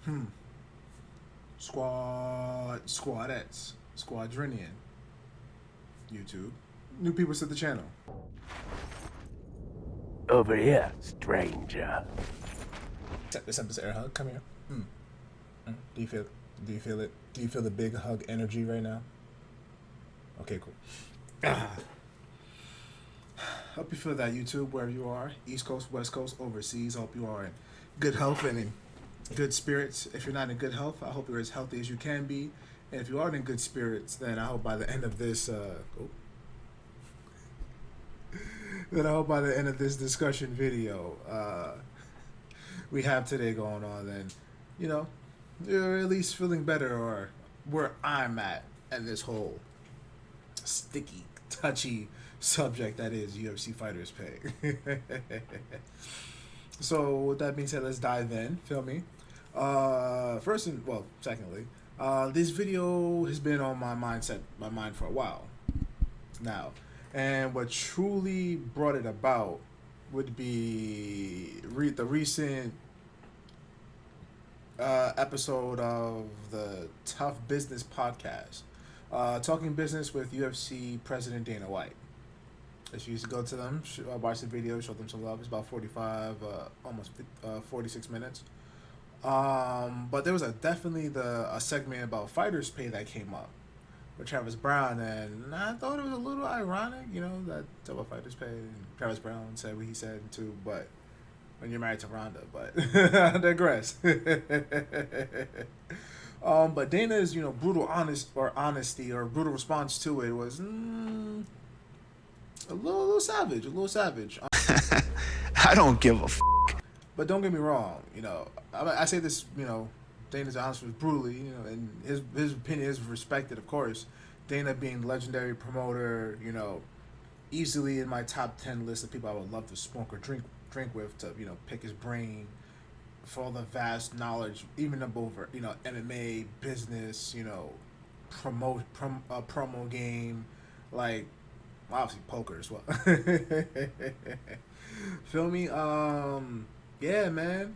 Hmm. Squadettes. Squadronion. YouTube. New people to the channel. Over here, stranger. Accept this air hug. Come here. Hmm. Do you feel? Do you feel it? Do you feel the big hug energy right now? Okay, cool. Hope you feel that, YouTube, wherever you are, East Coast, West Coast, overseas. Hope you are in good health and in good spirits. If you're not in good health, I hope you're as healthy as you can be. And if you are in good spirits, then I hope by the end of this, then I hope by the end of this discussion video, we have today going on, then, you know, you're at least feeling better, or where I'm at in this whole sticky, touchy subject that is UFC fighters pay. So with that being said, let's dive in. Feel me? Secondly, this video has been on my mind for a while now, and what truly brought it about would be the recent episode of the Tough Business podcast, talking business with UFC President Dana White. If you go to them, watch the video, show them some love. It's about 45, almost 46 minutes. But there was definitely a segment about fighters pay that came up with Travis Brown, and I thought it was a little ironic, that about fighters pay. And Travis Brown said what he said too, but when you're married to Ronda, but I digress. But Dana's, brutal honesty or brutal response to it was a little savage. I don't give a But don't get me wrong, I say this, Dana's answer was brutally, and his opinion is respected, of course. Dana being legendary promoter, easily in my top 10 list of people I would love to smoke or drink with, to pick his brain for all the vast knowledge, even over MMA, business, promo game, like obviously poker as well. Feel me? Yeah, man.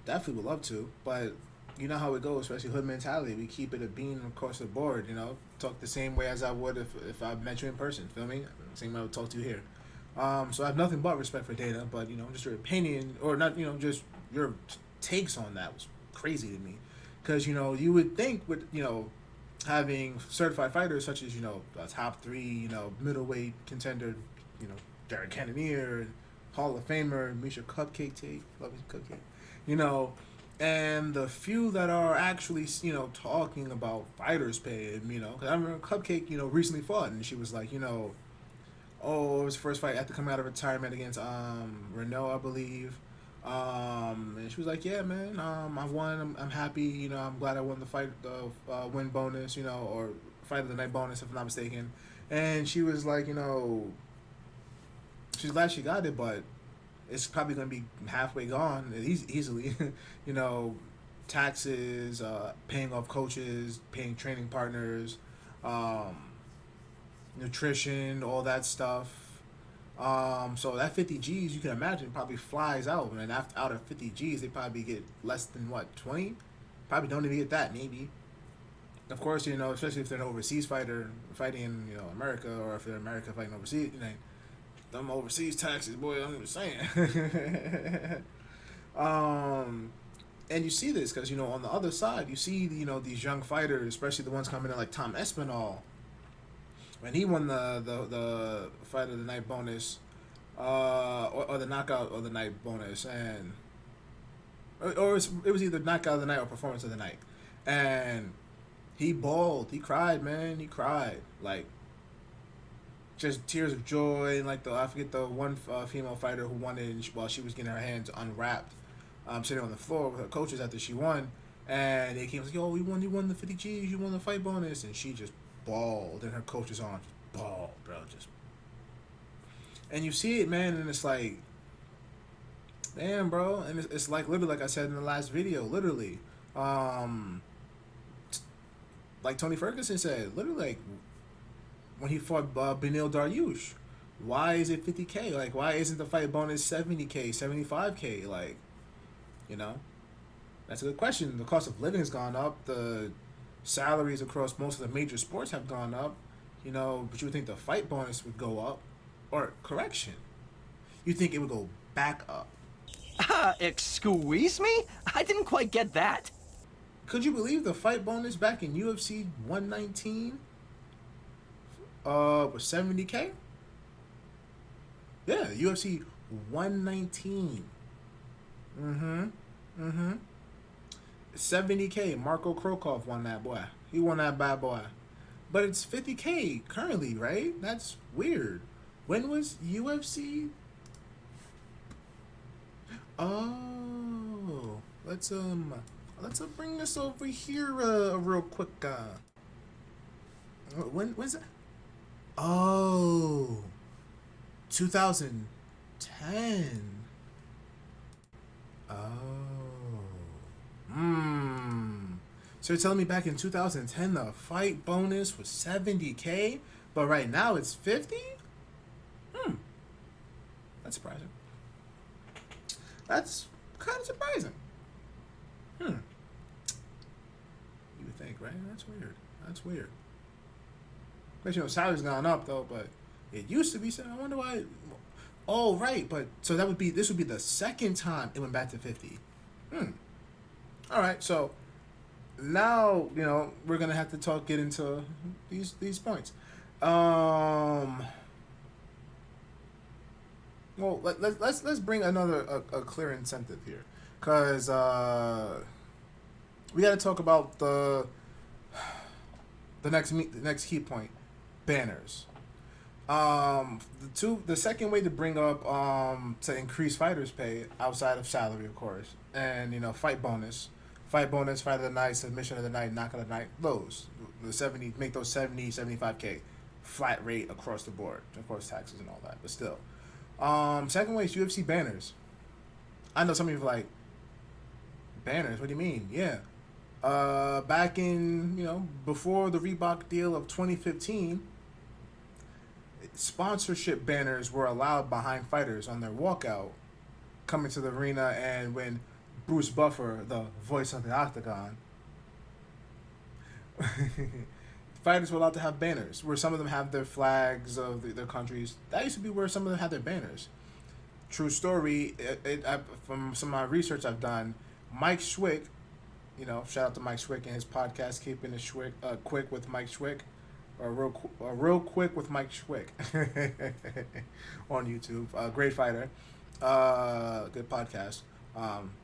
Definitely would love to, but you know how it goes, especially hood mentality. We keep it a bean across the board. Talk the same way as I would if I met you in person. Feel me? Same way I would talk to you here. So I have nothing but respect for Dana, but just your opinion, or not, just your takes on that was crazy to me, because you would think with having certified fighters such as a top three middleweight contender, Jared Cannonier, Hall of Famer Misha Cupcake Tate, love his cupcake, and the few that are actually talking about fighters pay, and because I remember Cupcake recently fought, and she was like oh, it was first fight after coming out of retirement against Renault, I believe. And she was like, yeah, man, I won. I'm happy. I'm glad I won the fight, the win bonus, or fight of the night bonus, if I'm not mistaken. And she was like, she's glad she got it, but it's probably going to be halfway gone easily. Taxes, paying off coaches, paying training partners, nutrition, all that stuff. So that 50 G's, you can imagine, probably flies out. And out of 50 G's, they probably get less than 20? Probably don't even get that, maybe. Of course, especially if they're an overseas fighter fighting in, America, or if they're America fighting overseas, them overseas taxes, boy, I'm just saying. And you see this because, on the other side, you see, these young fighters, especially the ones coming in like Tom Espinal, when he won the fight of the night bonus, or the knockout of the night bonus, and or it was either knockout of the night or performance of the night, and he bawled, he cried, man, he cried, like just tears of joy, and like I forget the one female fighter who won it, and while she was getting her hands unwrapped, sitting on the floor with her coaches after she won, and they came like, yo, you won the 50 G's, you won the fight bonus, and she just bawled, and her coach's arm just bawled, bro, and you see it, man, and it's like, damn, bro, and it's like literally, like I said in the last video, literally, like Tony Ferguson said, literally, like when he fought Beneil Dariush, why is it 50K? Like, why isn't the fight bonus 70K, 75K? Like, That's a good question. The cost of living has gone up. The salaries across most of the major sports have gone up. You know, but you would think the fight bonus would go up, or correction, you think it would go back up. Excuse me? I didn't quite get that. Could you believe the fight bonus back in UFC 119 was 70K? Yeah, UFC 119. 70K. Marco Krokov won that boy. He won that bad boy. But it's 50K currently, right? That's weird. When was UFC? Oh, let's bring this over here real quick. When's that? Oh, 2010. Oh. So you're telling me back in 2010 the fight bonus was 70K, but right now it's 50? That's surprising. That's kind of surprising. You would think, right? That's weird. That's weird. But you know, salary's gone up though, but it used to be. So I wonder why. Oh, right. But so this would be the second time it went back to 50. All right. So now, you know, we're gonna have to get into these points. Well, let's bring another a clear incentive here, cause we got to talk about the next key point, banners. The second way to bring up to increase fighters' pay outside of salary, of course, and you know, fight bonus, fight of the night, submission of the night, knockout of the night, make those 75K flat rate across the board, of course, taxes and all that, but still. Second way is UFC banners. I know some of you are like, banners, what do you mean? Yeah. Back in, you know, before the Reebok deal of 2015, sponsorship banners were allowed behind fighters on their walkout coming to the arena, and when Bruce Buffer, the voice of the Octagon, fighters were allowed to have banners where some of them have their flags of their countries. That used to be where some of them had their banners. True story. From some of my research I've done, Mike Schwick, you know, shout out to Mike Schwick and his podcast, Keeping It Quick with Mike Schwick, or real quick with Mike Schwick on YouTube. Great fighter, good podcast,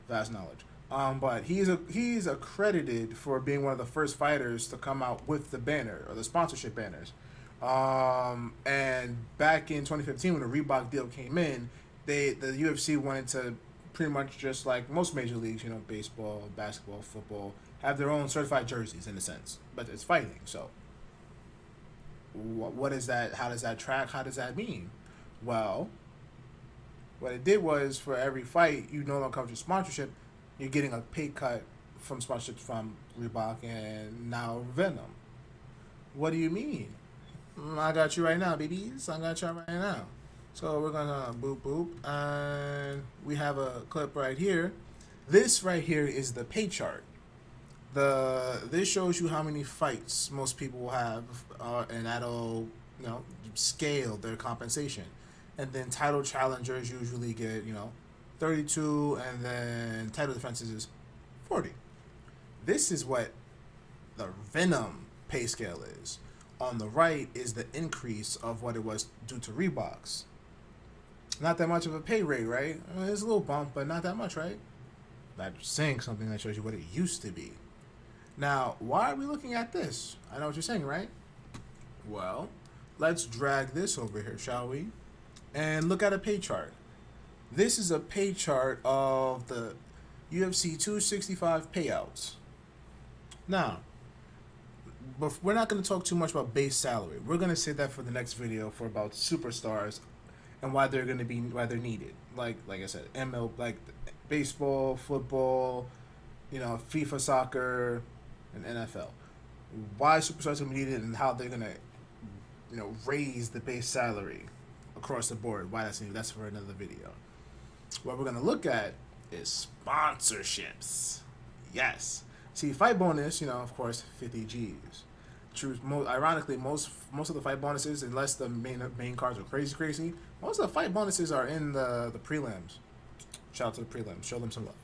vast knowledge. But he's accredited for being one of the first fighters to come out with the banner or the sponsorship banners. And back in 2015 when the Reebok deal came in, the UFC wanted to pretty much just like most major leagues, you know, baseball, basketball, football, have their own certified jerseys in a sense, but it's fighting. So what is that? How does that track? How does that mean? Well, what it did was for every fight, you no longer come to sponsorship. You're getting a pay cut from sponsorships from Reebok and now Venom. What do you mean? I got you right now, babies. I got you right now. So we're gonna boop boop, and we have a clip right here. This right here is the pay chart. This shows you how many fights most people will have, and that'll, you know, scale their compensation. And then title challengers usually get, you know, 32, and then title defenses is 40. This is what the Venom pay scale is. On the right is the increase of what it was due to Reeboks. Not that much of a pay rate, right? I mean, it's a little bump, but not that much, right? That's saying something that shows you what it used to be. Now, why are we looking at this? I know what you're saying, right? Well, let's drag this over here, shall we? And look at a pay chart. This is a pay chart of the UFC 265 payouts. Now, but we're not going to talk too much about base salary. We're going to save that for the next video for about superstars and why they're needed. Like I said, ML, like baseball, football, you know, FIFA soccer, and NFL. Why superstars are needed and how they're going to, you know, raise the base salary across the board. Why that's needed. That's for another video. What we're going to look at is sponsorships. Yes. See, fight bonus, of course, 50 G's. True. Ironically, most of the fight bonuses, unless the main cards are crazy, most of the fight bonuses are in the prelims. Shout out to the prelims. Show them some love.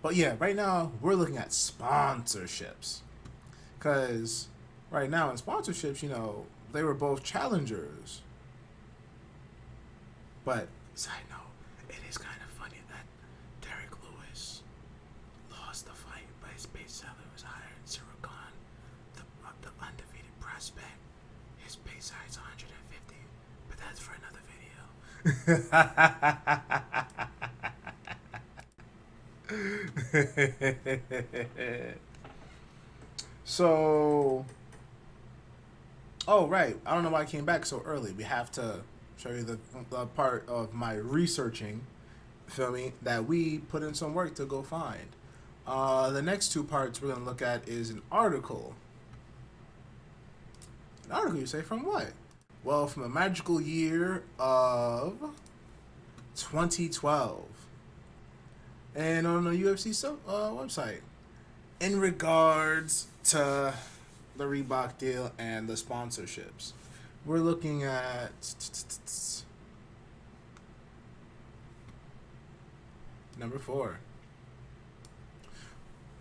But yeah, right now we're looking at sponsorships, because right now in sponsorships, they were both challengers. But side note, it is kind of funny that Derek Lewis lost the fight, but his base salary was higher than Cyril Khan, the undefeated prospect. His base salary is 150, but that's for another video. So, oh right, I don't know why I came back so early. We have to show you the part of my researching, feel me, that we put in some work to go find. The next two parts we're going to look at is an article. An article, you say, from what? Well, from a magical year of 2012. And on the UFC website. In regards to the Reebok deal and the sponsorships, we're looking at number 4.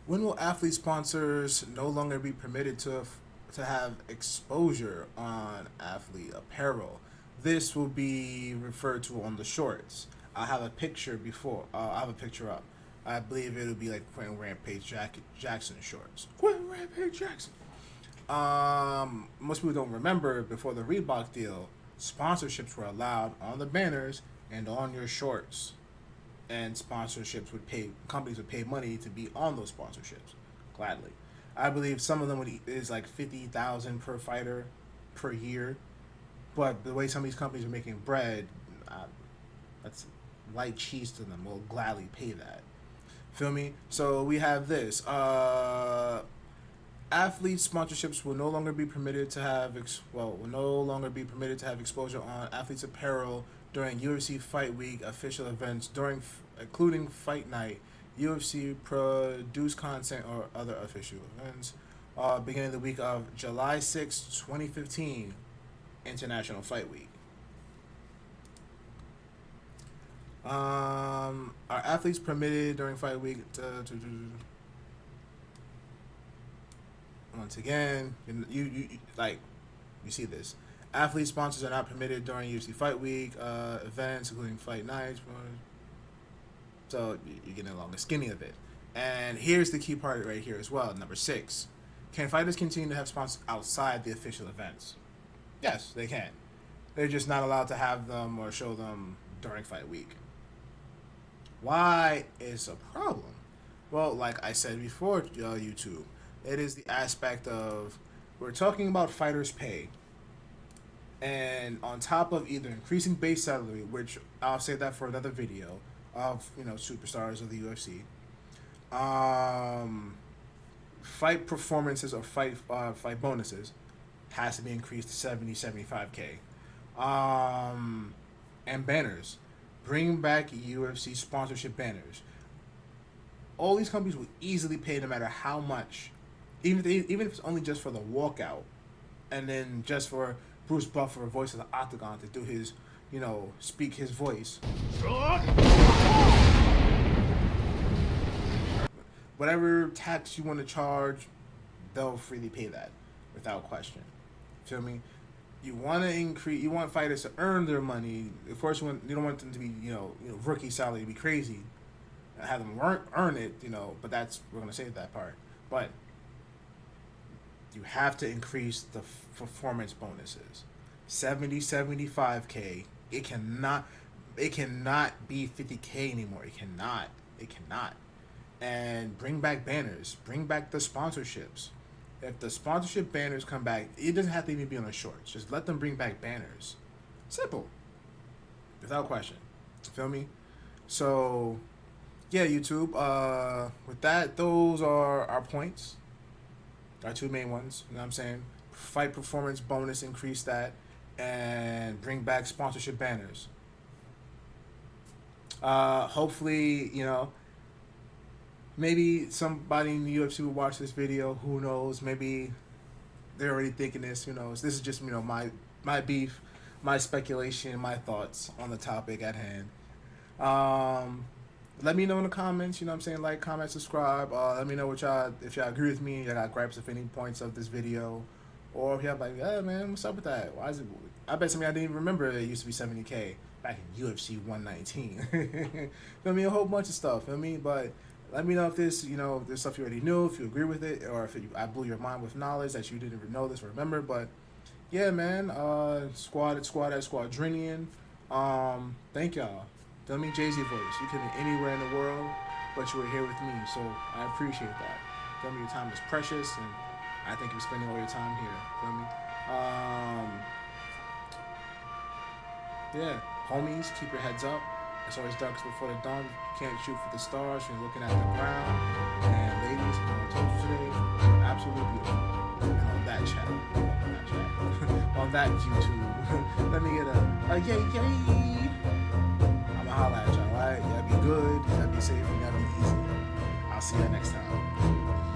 When will athlete sponsors no longer be permitted to have exposure on athlete apparel? This will be referred to on the shorts. I'll have a picture I'll have a picture up. I believe it'll be like Quentin Rampage Jackson shorts. Quentin Rampage Jackson. Most people don't remember, before the Reebok deal, sponsorships were allowed on the banners and on your shorts, and companies would pay money to be on those sponsorships, gladly. I believe some of them is like $50,000 per fighter per year, but the way some of these companies are making bread, that's light cheese to them. Will gladly pay that. Feel me? So we have this. Athlete sponsorships will no longer be permitted to have exposure on athletes' apparel during UFC Fight Week official events, including Fight Night, UFC produced content, or other official events, beginning the week of July 6, 2015, International Fight Week. Are athletes permitted during Fight Week once again, you see this. Athlete sponsors are not permitted during UFC Fight Week events, including fight nights. So you're getting along the skinny of it. And here's the key part right here as well. Number 6. Can fighters continue to have sponsors outside the official events? Yes, they can. They're just not allowed to have them or show them during Fight Week. Why is a problem? Well, like I said before, YouTube, it is the aspect of, we're talking about fighters' pay. And on top of either increasing base salary, which I'll say that for another video, of superstars of the UFC, fight performances or fight bonuses has to be increased to 75K. And banners, bring back UFC sponsorship banners. All these companies will easily pay, no matter how much, even if it's only just for the walkout, and then just for Bruce Buffer, voice of the Octagon, to do his, speak his voice. Whatever tax you want to charge, they'll freely pay that without question. Feel me? You want to increase. You want fighters to earn their money. Of course, you don't want them to be, rookie salary to be crazy. Have them earn it, But we're gonna save that part. But you have to increase the performance bonuses. 75K. It cannot be 50K anymore. It cannot. And bring back banners. Bring back the sponsorships. If the sponsorship banners come back, it doesn't have to even be on the shorts. Just let them bring back banners. Simple. Without question. Feel me? So, yeah, YouTube. With that, those are our points. Our two main ones. You know what I'm saying? Fight performance bonus, increase that. And bring back sponsorship banners. Hopefully, maybe somebody in the UFC will watch this video. Who knows? Maybe they're already thinking this. Who knows? This is just my beef, my speculation, my thoughts on the topic at hand. Let me know in the comments. You know what I'm saying? Like, comment, subscribe. Let me know what y'all, if y'all agree with me. Y'all got gripes with any points of this video, or if y'all like, yeah, man, what's up with that? Why is it? I bet some of y'all didn't even remember it used to be 70K back in UFC 119. Feel me? A whole bunch of stuff. Feel me? But let me know if this, there's stuff you already knew, if you agree with it, or if I blew your mind with knowledge that you didn't even know this or remember. But yeah, man, squadronion. Thank y'all. Feel me? Jay-Z voice. You could be anywhere in the world, but you were here with me, so I appreciate that. Feel me? Your time is precious, and I thank you for spending all your time here. Feel me? Yeah, homies, keep your heads up. It's always darkest before the dawn. You can't shoot for the stars. You're looking at the ground. And ladies, I told you today, you're absolutely beautiful. And on that channel, on that YouTube, let me get a yay. I'ma holla at y'all, alright? Y'all be good, y'all be safe, and y'all be easy. I'll see y'all next time.